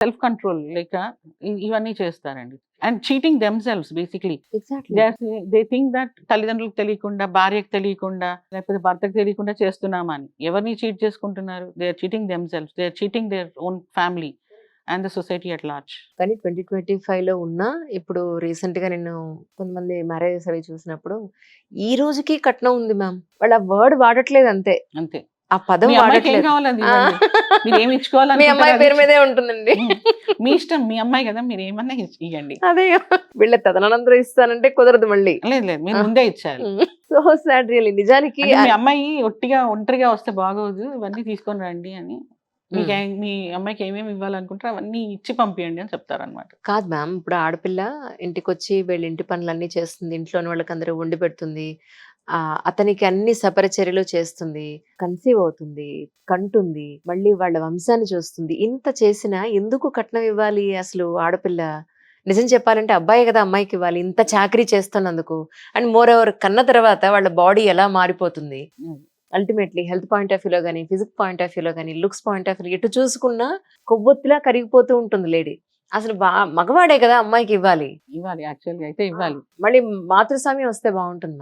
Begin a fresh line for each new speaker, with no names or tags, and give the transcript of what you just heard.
Self control లేక ఇవన్నీ చేస్తారండి. And cheating themselves basically.
Exactly.
They think that తల్లిదండ్రులకు తెలియకుండా, భార్యకు తెలియకుండా, లేకపోతే భర్తకు తెలియకుండా చేస్తున్నామని. ఎవరిని చీట్ చేసుకుంటున్నారు? They are cheating themselves. They are cheating their own family and the society at large.
కానీ 2025లో ఉన్నా ఇప్పుడు రీసెంట్‌గా నేను కొంతమంది మ్యారేజెస్ అవి చూసినప్పుడు, ఈ రోజుకి కట్నం ఉంది మ్యామ్. వాళ్ళు ఆ వర్డ్ వాడట్లేదు అంతే.
అంతే.
ఆ పదం
మీ అమ్మాయికి ఏం
వాడట్లేదు.
కావాలో అది
ఆ!
ఇవ్వండి. మీరేమి
మీ
ఇచ్చుకోవాలనుకుంటారో
అమ్మాయి
అది
పేరు మీదే ఉంటుందండి.
మీ ఇష్టం. మీ అమ్మాయి కదా! మీరేమన్నా ఇయ్యండి.
అదే వీళ్ళ తదనంతరం ఇస్తానంటే కుదరదు మళ్ళీ.
లేదు లేదు. మీరు ముందే ఇచ్చేయాలి.
So sad really. నిజానికి
అంటే మీ అమ్మాయి ఒంటరిగా వస్తే బాగోదు. ఇవన్నీ తీసుకొని రండి అని. మీ అమ్మాయికి ఏమేమి ఇవ్వాలనుకుంటారో అవన్నీ ఇచ్చి పంపియండి అని చెప్తారనమాట.
కాదు మ్యామ్. ఇప్పుడు ఆడపిల్ల ఇంటికొచ్చి వీళ్ళ ఇంటి పనులన్నీ చేస్తుంది. ఇంట్లోని వాళ్ళకందరూ వండి పెడుతుంది. అతనికి అన్ని సపరిచర్యలు చేస్తుంది. కన్సీవ్ అవుతుంది. కంటుంది. మళ్ళీ వాళ్ళ వంశాన్ని చూస్తుంది. ఇంత చేసినా ఎందుకు కట్నం ఇవ్వాలి అసలు ఆడపిల్ల? నిజం చెప్పాలంటే అబ్బాయే కదా అమ్మాయికి ఇవ్వాలి. ఇంత చాకరీ చేస్తున్నందుకు. అండ్ మోర్ ఓవర్ కన్న తర్వాత వాళ్ళ బాడీ ఎలా మారిపోతుంది.
హ్మ్.
అల్టిమేట్లీ హెల్త్ పాయింట్ ఆఫ్ వ్యూలో గానీ, ఫిజిక్ పాయింట్ ఆఫ్ వ్యూలో గానీ, లుక్స్ పాయింట్ ఆఫ్ వ్యూ ఎటు చూసుకున్నా కొవ్వొత్తిలా కరిగిపోతూ ఉంటుంది లేడీ. అసలు మగవాడే కదా అమ్మాయికి ఇవ్వాలి.
ఇవ్వాలి. యాక్చువల్‌గా అయితే ఇవ్వాలి.
మళ్ళీ మాతృస్వామ్యం వస్తే బాగుంటుంది.